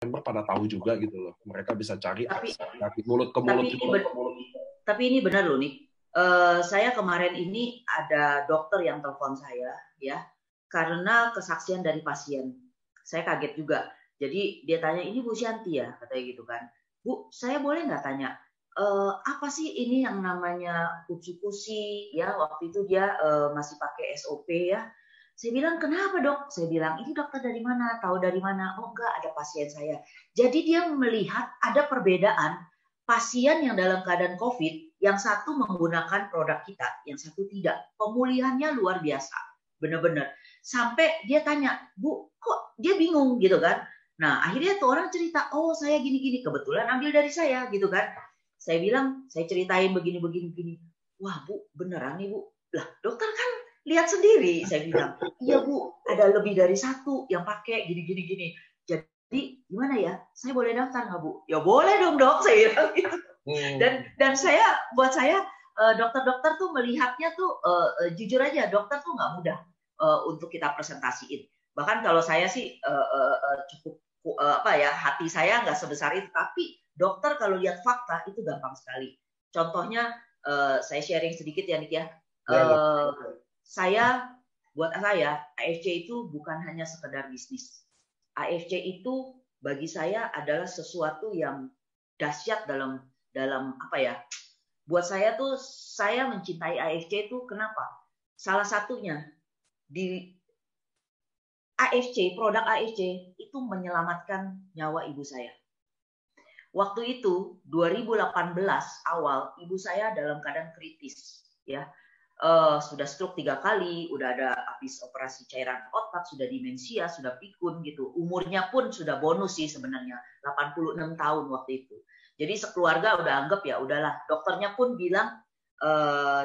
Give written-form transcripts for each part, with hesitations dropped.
member pada tahu juga gitu loh. Mereka bisa cari Tapi, dari mulut ke mulut. Tapi ini benar loh nih. Saya kemarin ini ada dokter yang telepon saya ya karena kesaksian dari pasien. Saya kaget juga. Jadi dia tanya, ini Bu Syanti ya, katanya gitu kan. Bu, saya boleh nggak tanya, apa sih ini yang namanya kusi-kusi ya, waktu itu dia masih pakai SOP ya. Saya bilang, kenapa dok? Saya bilang, ini dokter dari mana? Tahu dari mana? Oh enggak, ada pasien saya. Jadi dia melihat ada perbedaan pasien yang dalam keadaan COVID, yang satu menggunakan produk kita, yang satu tidak. Pemulihannya luar biasa, benar-benar. Sampai dia tanya, Bu, kok dia bingung gitu kan? Nah, akhirnya tuh orang cerita, oh saya gini-gini, kebetulan ambil dari saya gitu kan. Saya bilang, saya ceritain begini-begini. Wah Bu, beneran nih Bu. Lah dokter kan lihat sendiri, saya bilang. Iya Bu, ada lebih dari satu yang pakai gini-gini. Jadi gimana ya? Saya boleh daftar nggak Bu? Ya boleh dong dok, saya bilang gitu. Dan saya, buat saya dokter-dokter tuh melihatnya tuh jujur aja, dokter tuh nggak mudah untuk kita presentasiin. Bahkan kalau saya sih cukup hati saya nggak sebesar itu, tapi dokter kalau lihat fakta itu gampang sekali. Contohnya saya sharing sedikit ya Nick ya. Saya buat saya AFC itu bukan hanya sekedar bisnis. AFC itu bagi saya adalah sesuatu yang dahsyat dalam apa ya? Buat saya tuh, saya mencintai AFC itu kenapa? Salah satunya di AFC, produk AFC itu menyelamatkan nyawa ibu saya. Waktu itu 2018 awal, ibu saya dalam keadaan kritis, ya. Sudah stroke 3 kali, udah ada habis operasi cairan otak, sudah demensia, sudah pikun gitu. Umurnya pun sudah bonus sih sebenarnya, 86 tahun waktu itu. Jadi sekeluarga udah anggap ya udahlah. Dokternya pun bilang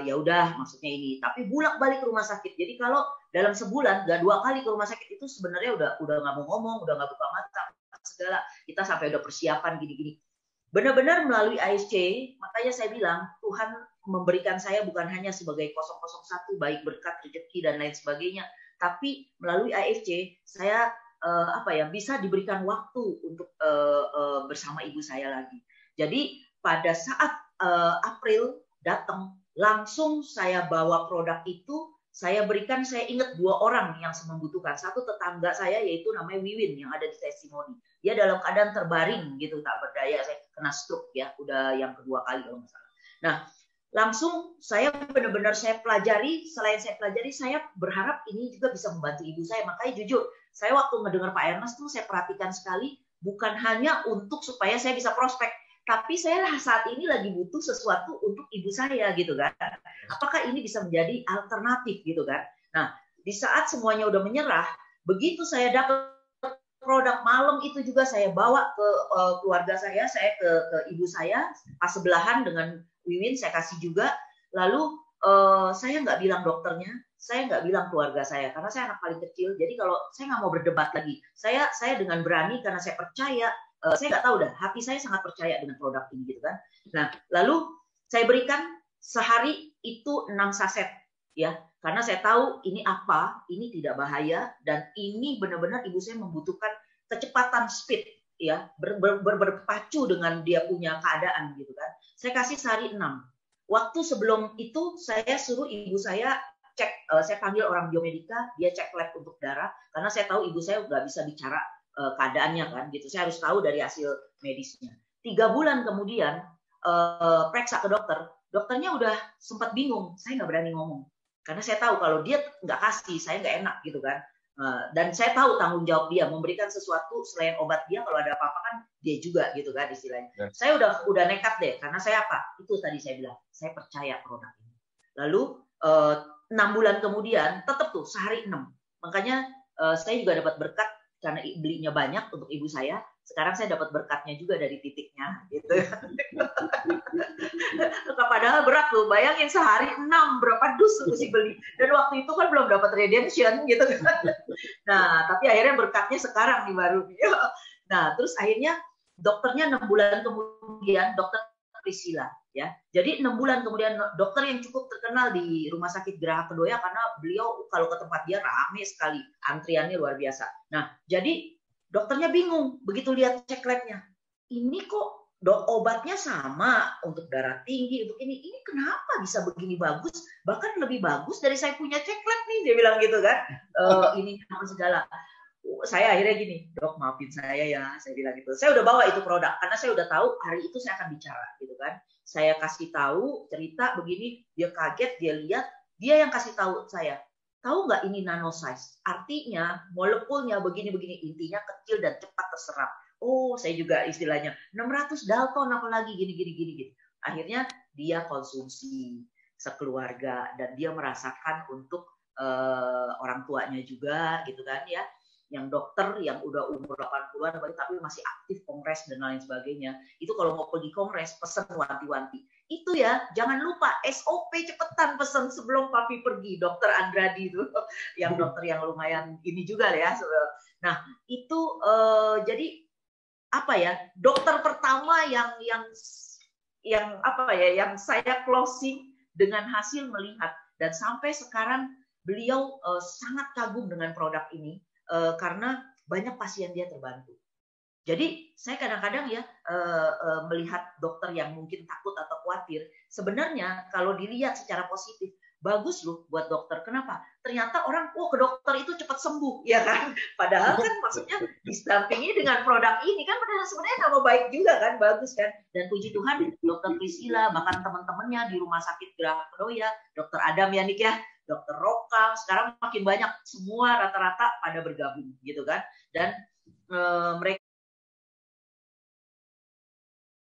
ya udah, maksudnya ini. Tapi bolak-balik ke rumah sakit. Jadi kalau dalam sebulan gak 2 kali ke rumah sakit itu sebenarnya udah nggak mau ngomong, udah nggak buka mata segala. Kita sampai udah persiapan gini-gini. Benar-benar melalui ASC, makanya saya bilang Tuhan memberikan saya bukan hanya sebagai 001 baik berkat rezeki dan lain sebagainya, tapi melalui AFC saya bisa diberikan waktu untuk bersama ibu saya lagi. Jadi pada saat April datang, langsung saya bawa produk itu, saya berikan, saya ingat 2 orang yang membutuhkan. Satu tetangga saya yaitu namanya Wiwin yang ada di testimoni. Dia dalam keadaan terbaring gitu, tak berdaya, saya kena stroke ya, udah yang kedua kali kalau nggak salah. Nah, langsung saya benar-benar saya pelajari, selain saya pelajari, saya berharap ini juga bisa membantu ibu saya. Makanya jujur, saya waktu mendengar Pak Ernest tuh saya perhatikan sekali, bukan hanya untuk supaya saya bisa prospek, tapi saya saat ini lagi butuh sesuatu untuk ibu saya gitu kan. Apakah ini bisa menjadi alternatif gitu kan. Nah, di saat semuanya udah menyerah, begitu saya dapat produk malam itu juga saya bawa ke keluarga saya ke ibu saya, pas sebelahan dengan Wiwin saya kasih juga. Lalu saya nggak bilang dokternya, saya nggak bilang keluarga saya, karena saya anak paling kecil. Jadi kalau saya nggak mau berdebat lagi, saya dengan berani karena saya percaya. Saya nggak tahu dah, hati saya sangat percaya dengan produk ini gitu kan. Nah, lalu saya berikan sehari itu 6 saset ya, karena saya tahu ini apa, ini tidak bahaya, dan ini benar-benar ibu saya membutuhkan kecepatan speed ya, berpacu dengan dia punya keadaan gitu kan. Saya kasih sehari 6. Waktu sebelum itu saya suruh ibu saya cek, saya panggil orang biomedika, dia cek lab untuk darah, karena saya tahu ibu saya nggak bisa bicara keadaannya kan gitu, saya harus tahu dari hasil medisnya. 3 bulan kemudian periksa ke dokter, dokternya udah sempat bingung, saya nggak berani ngomong karena saya tahu kalau dia nggak kasih, saya nggak enak gitu kan. Dan saya tahu tanggung jawab dia memberikan sesuatu selain obat, dia kalau ada apa-apa kan dia juga gitu kan istilahnya. Saya udah nekat deh, karena saya apa? Itu tadi saya bilang, saya percaya produk ini. Lalu 6 bulan kemudian tetap tuh sehari 6. Makanya saya juga dapat berkat karena belinya banyak untuk ibu saya. Sekarang saya dapat berkatnya juga dari titiknya gitu. Padahal berat loh, bayangin sehari 6 berapa dus mesti beli, dan waktu itu kan belum dapat redemption gitu kan. Nah tapi akhirnya berkatnya sekarang nih baru. Nah terus akhirnya dokternya 6 bulan kemudian, dokter Priscilla ya. Jadi 6 bulan kemudian, dokter yang cukup terkenal di Rumah Sakit Geraha Kedoya, karena beliau kalau ke tempat dia rame sekali, antriannya luar biasa. Nah jadi dokternya bingung begitu lihat cek labnya. Ini kok obatnya sama untuk darah tinggi, untuk ini kenapa bisa begini bagus, bahkan lebih bagus dari saya punya cek lab nih, dia bilang gitu kan. Ini segala. Saya akhirnya gini, dok maafin saya ya, saya bilang gitu. Saya udah bawa itu produk karena saya udah tahu hari itu saya akan bicara gitu kan. Saya kasih tahu cerita begini, dia kaget, dia lihat, dia yang kasih tahu saya. Tahu nggak ini nano size? Artinya molekulnya begini-begini, intinya kecil dan cepat terserap. Oh, saya juga istilahnya 600 Dalton apalagi gini. Akhirnya dia konsumsi sekeluarga dan dia merasakan untuk orang tuanya juga gitu kan ya, yang dokter yang udah umur 80-an tapi masih aktif kongres dan lain sebagainya. Itu kalau mau pergi kongres pesen wanti-wanti. Itu ya, jangan lupa SOP cepetan pesen sebelum papi pergi. Dokter Andradi itu yang dokter yang lumayan ini juga ya. Nah, itu jadi apa ya? Dokter pertama yang apa ya, yang saya closing dengan hasil melihat, dan sampai sekarang beliau sangat kagum dengan produk ini. Karena banyak pasien dia terbantu. Jadi saya kadang-kadang ya melihat dokter yang mungkin takut atau khawatir, sebenarnya kalau dilihat secara positif, bagus loh buat dokter. Kenapa? Ternyata orang, ke dokter itu cepat sembuh, ya kan? Padahal kan maksudnya disampingi dengan produk ini kan sebenarnya nama baik juga kan, bagus kan? Dan puji Tuhan, dokter Priscilla, bahkan teman-temannya di Rumah Sakit Geraha Kedoya, dokter Adam ya Nik ya, dokter Roka, sekarang makin banyak, semua rata-rata pada bergabung gitu kan. Dan mereka